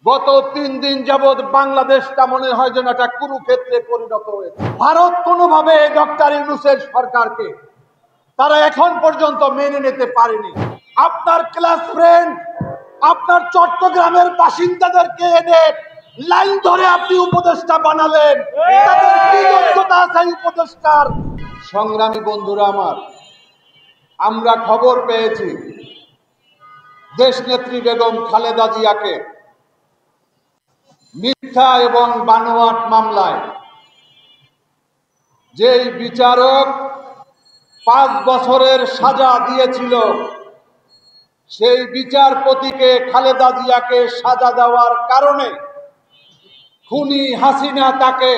গত 3 দিন যাবৎ বাংলাদেশটা মনে হয় যেন একটা কুরুক্ষেত্রে পরিণত হয়েছে। ভারত কোনোভাবে ডক্টর ইউনূসের সরকারকে তারা এখন পর্যন্ত মেনে নিতে পারেনি। আপনার ক্লাস ফ্রেন্ড, আপনার চট্টগ্রামের বাসিন্দাদেরকে এনে লাইন ধরে আপনি উপদেষ্টা বানালেন, তাদের কি যোগ্যতা আছে উপদেষ্টার? সংগ্রামী বন্ধুরা আমার, আমরা খবর পেয়েছি দেশনেত্রী বেগম খালেদা জিয়াকে মিথ্যা এবং বানোয়াট মামলায় যেই বিচারক 5 বছরের সাজা দিয়েছিল, সেই বিচারপতিকে খালেদা জিয়াকে সাজা দেওয়ার কারণে খুনি হাসিনা তাকে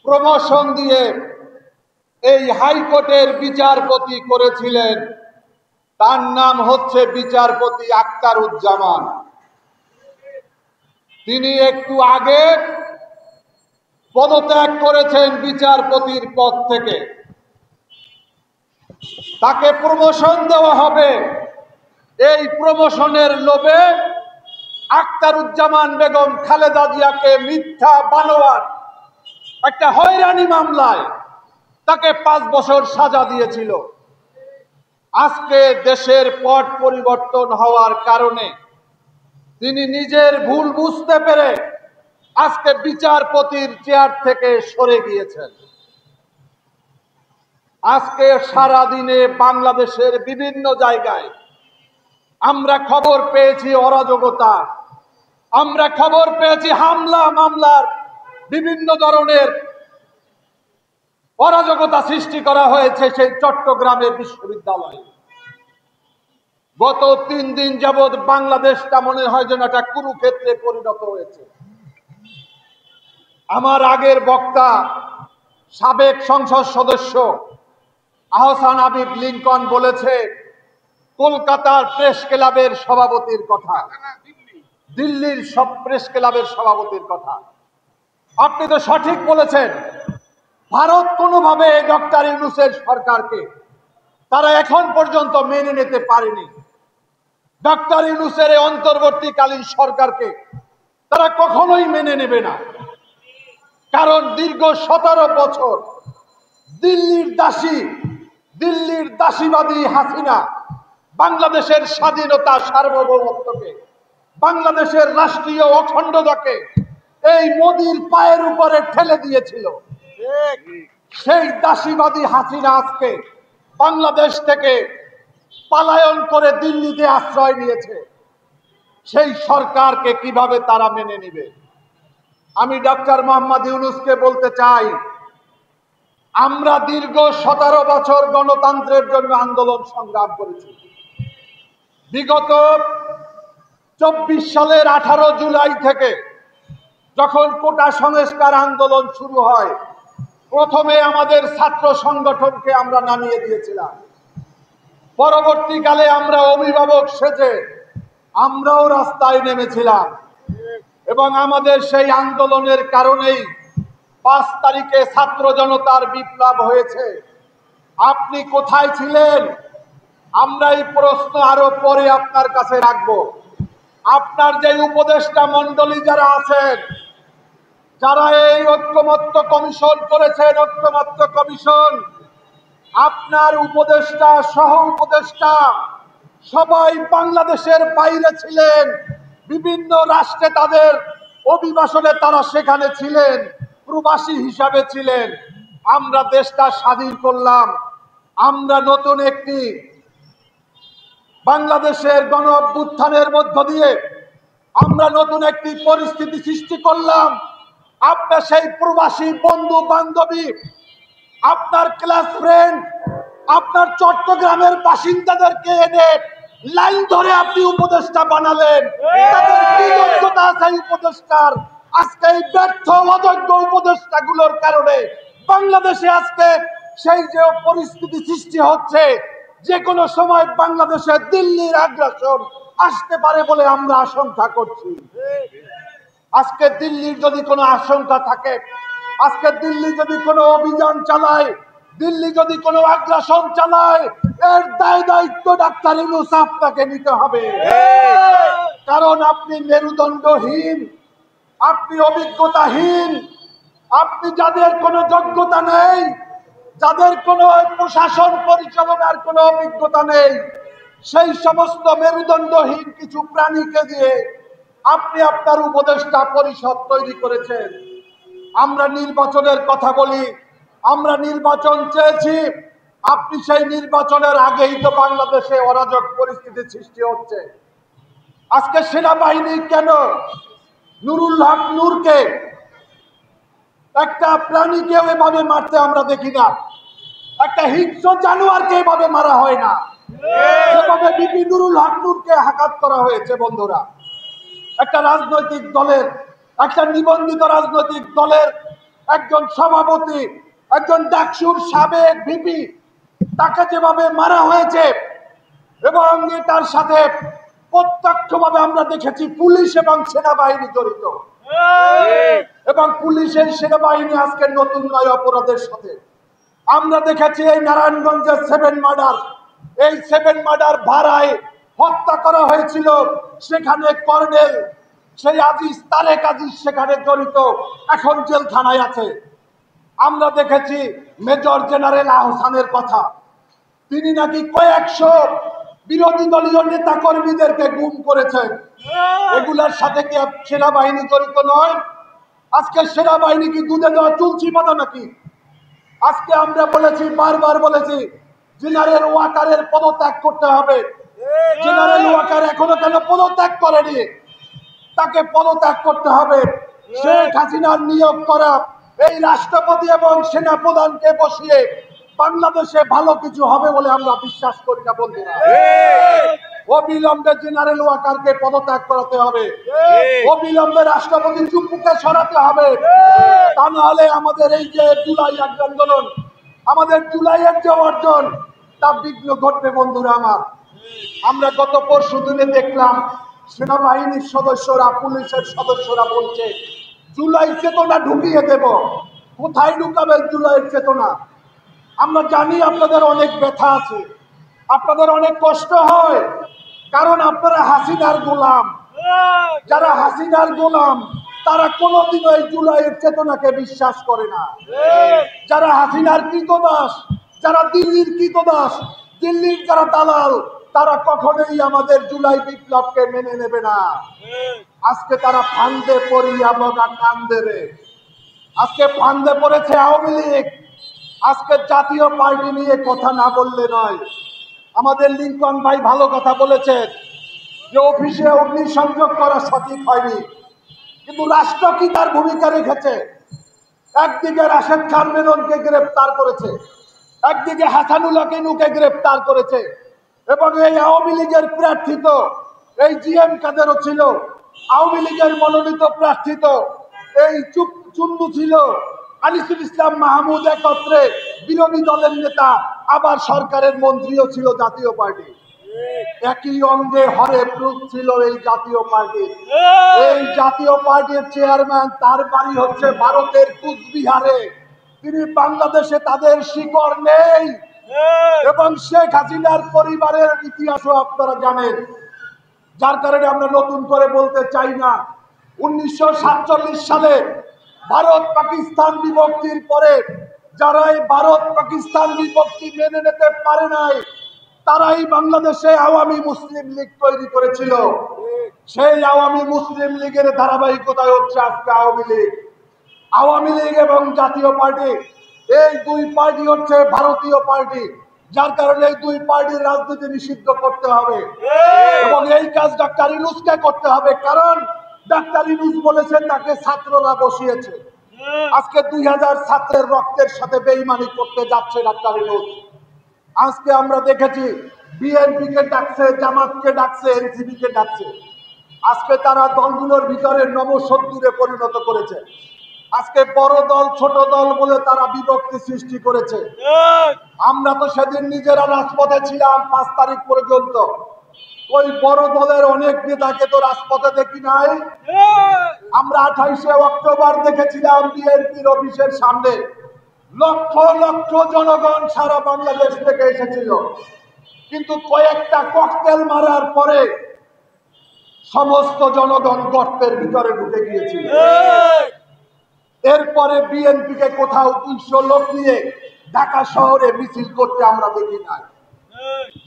প্রমোশন দিয়ে এই হাইকোর্টের বিচারপতি করেছিলেন। তার নাম হচ্ছে বিচারপতি আখতারুজ্জামান। তিনি একটু আগে পদত্যাগ করেছেন বিচারপতির পদ থেকে। তাকে প্রমোশন দেওয়া হবে, এই প্রমোশনের লোভে আখতারুজ্জামান বেগম খালেদা জিয়াকে মিথ্যা বানোয়াট একটা হয়রানি মামলায় তাকে 5 বছর সাজা দিয়েছিল। আজকে দেশের পট পরিবর্তন হওয়ার কারণে তিনি নিজের ভুল বুঝতে পেরে আজকে বিচারপতির চেয়ার থেকে সরে গিয়েছেন। আজকে সারা দিনে বাংলাদেশের বিভিন্ন জায়গায় আমরা খবর পেয়েছি অরাজকতা, আমরা খবর পেয়েছি হামলা মামলার বিভিন্ন ধরনের অরাজকতা সৃষ্টি করা হয়েছে সেই চট্টগ্রামের বিশ্ববিদ্যালয়ে। গত 3 দিন যাবৎ বাংলাদেশটা মনে হয় যেন একটা কুরুক্ষেত্রে পরিণত হয়েছে। আমার আগের বক্তা সাবেক সংসদ সদস্য আহসান হাবিব লিংকন বলেছে কলকাতার প্রেস ক্লাবের সভাপতির কথা, দিল্লির সব প্রেস ক্লাবের সভাপতির কথা। আপনি তো সঠিক বলেছেন। ভারত কোনোভাবে ডক্টর ইউনূসের সরকারকে তারা এখন পর্যন্ত মেনে নিতে পারেনি। ডক্টর ইউনূসের এই অন্তর্বর্তীকালীন সরকারকে তারা কখনোই মেনে নেবে না। কারণ দীর্ঘ 17 বছর দিল্লির দাসীবাদী হাসিনা বাংলাদেশের স্বাধীনতা, সার্বভৌমত্বকে, বাংলাদেশের রাষ্ট্রীয় অখণ্ডতাকে এই মোদির পায়ের উপরে ঠেলে দিয়েছিল। সেই দাসীবাদী হাসিনা আজকে বাংলাদেশ থেকে পলায়ন করে দিল্লিতে আশ্রয় নিয়েছে। সেই সরকারকে কিভাবে তারা মেনে নেবে? আমি ডক্টর মোহাম্মদ ইউনূসকে বলতে চাই, আমরা দীর্ঘ 17 বছর গণতন্ত্রের জন্য আন্দোলন সংগ্রাম করেছি। বিগত 24 সালের 18 জুলাই থেকে যখন কোটা সংস্কার আন্দোলন শুরু হয়, প্রথমে আমাদের ছাত্র সংগঠনকে আমরা নামিয়ে দিয়েছিলাম। পরবর্তীকালে আমরা অভিভাবক সেজে আমরাও রাস্তায় নেমেছিলাম এবং আমাদের সেই আন্দোলনের কারণেই 5 তারিখে ছাত্র জনতার বিপ্লব হয়েছে। আপনি কোথায় ছিলেন? আমরা এই প্রশ্ন আরো পরে আপনার কাছে রাখবো। আপনার যে উপদেষ্টা মণ্ডলী যারা আছেন, যারা এই ঐক্যমত্য কমিশন করেছেন, ঐক্যমত্য কমিশন, আপনার উপদেষ্টা সহ উপদেষ্টা সবাই বাংলাদেশের বাইরে ছিলেন, বিভিন্ন রাষ্ট্রে তাদের অভিবাসনে তারা সেখানে ছিলেন, প্রবাসী হিসাবে ছিলেন। আমরা দেশটা স্বাধীন করলাম, আমরা নতুন একটি বাংলাদেশের গণ অভ্যুত্থানের মধ্য দিয়ে আমরা নতুন একটি পরিস্থিতি সৃষ্টি করলাম। আপনার সেই প্রবাসী বন্ধু বান্ধবী, আপনার ক্লাস ফ্রেন্ড, আপনার চট্টগ্রামের বাসিন্দাদেরকে এনে লাইন ধরে আপনি উপদেষ্টা বানালেন, তাদের কি যোগ্যতা আছে উপদেষ্টার? আজকে এই ব্যর্থ অযোগ্য উপদেষ্টাগুলোর কারণে বাংলাদেশে আজকে সেই যে পরিস্থিতি সৃষ্টি হচ্ছে, যে কোনো সময় বাংলাদেশে দিল্লির আগ্রাসন আসতে পারে বলে আমরা আশঙ্কা করছি। আজকে দিল্লির যদি কোনো আশঙ্কা থাকে, আজকে দিল্লি যদি কোনো অভিযান চালায়, দিল্লি যদি কোনো আগ্রাসন চালায়, এর দায় দায়িত্ব ডাক্তার ইউনূস আপনাকে নিতে হবে। কারণ আপনি মেরুদণ্ডহীন, আপনি অভিজ্ঞতাহীন, আপনি যাদের কোনো যোগ্যতা নেই, যাদের কোনো প্রশাসন পরিচালনার কোনো অভিজ্ঞতা নেই, সেই সমস্ত মেরুদণ্ডহীন কিছু প্রাণীকে দিয়ে আপনি আপনার উপদেষ্টা পরিষদ তৈরি করেছেন। আমরা নির্বাচনের কথা বলি, আমরা নির্বাচন চেয়েছি, আপনি সেই নির্বাচনের আগেই তো বাংলাদেশে অরাজক পরিস্থিতি সৃষ্টি হচ্ছে। আজকে সেনাবাহিনী কেন নুরুল হক নূরকে, একটা প্রাণীকে এভাবে মারতে আমরা দেখি না, একটা হিংস্র জানোয়ারকে এভাবে মারা হয় না, যেভাবে বিপি নুরুল হক নূরকে আঘাত করা হয়েছে। বন্ধুরা, একটা রাজনৈতিক দলের, একটা নিবন্ধিত রাজনৈতিক দলের একজন সভাপতি, একজন ডাকসুর সাবেক ভিপি, তাকে যেভাবে মারা হয়েছে, এবং এটার সাথে প্রত্যক্ষভাবে আমরা দেখেছি পুলিশ এবং সেনাবাহিনী জড়িত, এবং পুলিশের সেনাবাহিনী আজকে নতুন নয় অপরাধের সাথে। আমরা দেখেছি এই নারায়ণগঞ্জের 7 মার্ডার, এই 7 মার্ডার ভাড়ায় হত্যা করা হয়েছিল, সেখানে কর্নেল সেই আজিজ, তারেক আজিজ সেখানে জড়িত, এখন জেলখানায় আছে। আমরা দেখেছি মেজর জেনারেল আহসানের কথা, তিনি নাকি কয়েকশো বিরোধী দলীয় নেতা কর্মীদেরকে গুম করেছেন। এগুলার সাথে কি সেনাবাহিনী জড়িত নয়? আজকে সেনাবাহিনী কি দুধে দেওয়া তুলসী পাতা নাকি? আজকে আমরা বলেছি, বারবার বলেছি, জেনারেল ওয়াকারের পদত্যাগ করতে হবে। জেনারেল ওয়াকার এখনো কেন পদত্যাগ করেনি? তাকে পদত্যাগ করতে হবে। শেখ হাসিনার নিয়োগ করা এই রাষ্ট্রপতি এবং সেনা প্রধানকে বসিয়ে বাংলাদেশে ভালো কিছু হবে বলে আমরা বিশ্বাস করি না। বন্ধুরা, অবিলম্বে জেনারেল ওয়াকারকে পদত্যাগ করাতে হবে, অবিলম্বে রাষ্ট্রপতি চুপ্পুকে সরাতে হবে। তা না হলে আমাদের এই যে জুলাই আন্দোলন, আমাদের জুলাইয়ের যে অর্জন, তা বিঘ্ন ঘটবে। বন্ধুরা আমার, আমরা গত পরশু দিনে দেখলাম সেনাবাহিনীর সদস্যরা, পুলিশের সদস্যরা বলছে জুলাই চেতনা ঢুকিয়ে দেব। কোথায় ঢুকাবেন জুলাইয়ের চেতনা? আমরা জানি আপনাদের অনেক ব্যথা আছে, আপনাদের অনেক কষ্ট হয়, কারণ আপনারা হাসিনার গোলাম। যারা হাসিনার গোলাম তারা কোনোদিন ওই জুলাইয়ের চেতনাকে বিশ্বাস করে না। যারা হাসিনার কৃতদাস, যারা দিল্লির কৃতদাস, দিল্লির যারা দালাল, তারা কখনোই আমাদের জুলাই বিপ্লবকে মেনে নেবে না। আজকে তারা ফান্দে পড়িয়া বগা কান দেবে। আজকে ফান্দে পড়েছে আওয়ামী লীগ। আজকে জাতীয় পার্টি নিয়ে কথা না বললে নয়। আমাদের লিংকন ভাই ভালো কথা বলেছেন যে অফিসে অগ্নিসংযোগ করা সঠিক হয়নি, কিন্তু রাষ্ট্র কি তার ভূমিকা রেখেছে? একদিকে রাশেদ খান মেননকে গ্রেফতার করেছে, একদিকে হাসানুল্লাহ কিনুকে গ্রেফতার করেছে, এবং এই আওয়ামী লীগের প্রার্থিত এই জিএম কাদেরও ছিল, আওয়ামী লীগের মনোনীত প্রার্থিত এই চুন্নু ছিল, আনিসুল ইসলাম মাহমুদ একত্রে বিরোধী দলের নেতা, আবার সরকারের মন্ত্রীও ছিল জাতীয় পার্টি। একই অঙ্গে হরে প্রুফ ছিল এই জাতীয় পার্টি। এই জাতীয় পার্টির চেয়ারম্যান, তার বাড়ি হচ্ছে ভারতের কুচবিহারে। তিনি বাংলাদেশে, তাদের শিকড় নেই, এবং শেখ হাসিনার পরিবারের ইতিহাসও আপনারা জানেন। যার কারণে আমরা নতুন করে বলতে চাই না। 1947 সালে ভারত পাকিস্তান বিভক্তির পরে যারা এই ভারত পাকিস্তান বিভক্তি মেনে নিতে পারে নাই, তারাই বাংলাদেশে আওয়ামী মুসলিম লীগ তৈরি করেছিল। সেই আওয়ামী মুসলিম লীগের ধারাবাহিকতায় হচ্ছে আজকে আওয়ামী লীগ। আওয়ামী লীগ এবং জাতীয় পার্টি, এই দুই পার্টি হচ্ছে ভারতীয় পার্টি। যার কারণে এই দুই পার্টির রাজনীতি নিষিদ্ধ করতে হবে, এবং এই কাজ ডাক্তার ইউনূসকে করতে হবে। কারণ ডাক্তার ইউনূস বলেছেন তাকে ছাত্ররা বসিয়েছে। আজকে 2000 ছাত্রের রক্তের সাথে বেইমানি করতে যাচ্ছে ডাক্তার ইউনূস। আজকে আমরা দেখেছি বিএনপি কে ডাকছে, জামাতকে ডাকছে, এনসিপি কে ডাকছে। আজকে তারা দলগুলোর ভিতরে নবশত্রুরে পরিণত করেছে। আজকে বড় দল ছোট দল বলে তারা বিভক্তি সৃষ্টি করেছে। আমরা তো সেদিন নিজেরা রাজপথে ছিলাম 5 তারিখ পর্যন্ত। ওই বড় দলের অনেক নেতাকে তো রাজপথে দেখি নাই। আমরা 28শে অক্টোবর দেখেছিলাম বিএনপির অফিসের সামনে লক্ষ লক্ষ জনগণ সারা বাংলাদেশ থেকে এসেছিল। কিন্তু কয়েকটা ককটেল মারার পরে সমস্ত জনগণ গর্তের ভিতরে ঢুকে গিয়েছিল। এরপরে বিএনপিকে কোথাও 200 লোক নিয়ে ঢাকা শহরে মিছিল করতে আমরা দেখি নাই।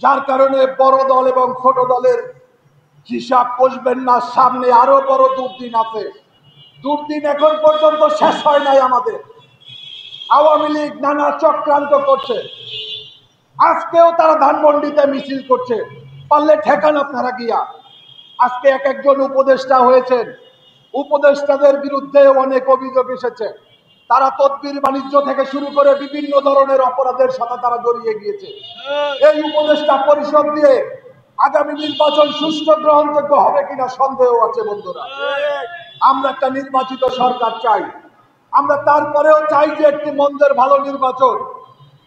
যার কারণে বড় দল এবং ছোট দলের হিসাব কষবেন না, সামনে আরো বড় দুর্দিন আছে। দুর্দিন এখন পর্যন্ত শেষ হয় নাই আমাদের। আওয়ামী লীগ নানা চক্রান্ত করছে, আজকেও তারা ধানমন্ডিতে মিছিল করছে, পারলে ঠেকান আপনারা গিয়া। আজকে এক একজন উপদেষ্টা হয়েছেন, উপদেষ্টাদের বিরুদ্ধে অনেক অভিযোগ এসেছে। তারা তদবির বাণিজ্য থেকে শুরু করে বিভিন্ন ধরনের অপরাধের সাথে তারা জড়িয়ে গিয়েছে। এই উপদেষ্টা পরিষদ দিয়ে আগামী নির্বাচন সুষ্ঠু গ্রহণযোগ্য হবে কিনা সন্দেহ আছে বন্ধুরা। আমরা একটা নির্বাচিত সরকার চাই, আমরা তারপরেও চাই যে একটি মন্দের ভালো নির্বাচন,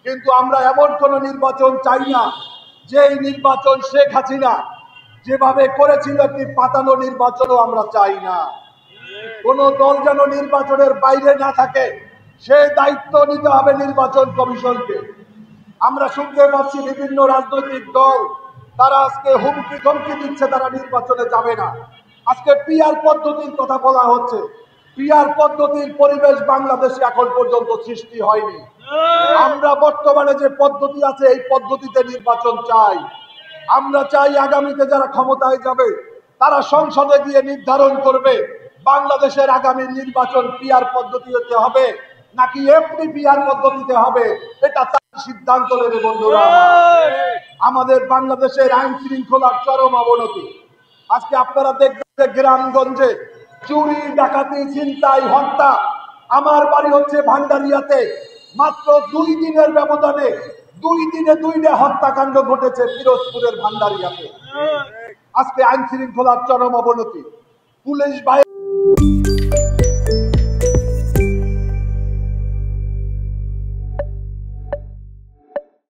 কিন্তু আমরা এমন কোন নির্বাচন চাই না যে এই নির্বাচন শেখ হাসিনা যেভাবে করেছিল একটি পাতানো নির্বাচনও আমরা চাই না। কোন দল যেন নির্বাচনের বাইরে না থাকে, সে দায়িত্ব নিতে হবে নির্বাচন কমিশনকে। আমরা শুনতে পাচ্ছি বিভিন্ন রাজনৈতিক দল তারা আজকে হুমকি ধমকি দিচ্ছে, তারা নির্বাচনে যাবে না। আজকে পিআর পদ্ধতির কথা বলা হচ্ছে, পিআর পদ্ধতির পরিবেশ বাংলাদেশে এখন পর্যন্ত সৃষ্টি হয়নি। আমরা বর্তমানে যে পদ্ধতি আছে এই পদ্ধতিতে নির্বাচন চাই। আমরা চাই আগামীতে যারা ক্ষমতায় যাবে তারা সংসদে গিয়ে নির্ধারণ করবে বাংলাদেশের আগামী নির্বাচন পিআর পদ্ধতিতে হবে নাকি এমনি পিআর পদ্ধতিতে হবে, এটা তার সিদ্ধান্ত নেবে বন্ধুরা। আমাদের বাংলাদেশের আইন শৃঙ্খলার চরম অবনতি। আজকে আপনারা দেখবেন যে গ্রামগঞ্জে চুরি, ডাকাতি, ছিনতাই, হত্যা। আমার বাড়ি হচ্ছে ভান্ডারিয়াতে, মাত্র 2 দিনের ব্যবধানে 2 দিনে 2টা হত্যাকাণ্ড ঘটেছে পিরোজপুরের ভান্ডারিয়াতে। আজকে আইন শৃঙ্খলার চরম অবনতি। পুলিশ বাহিনী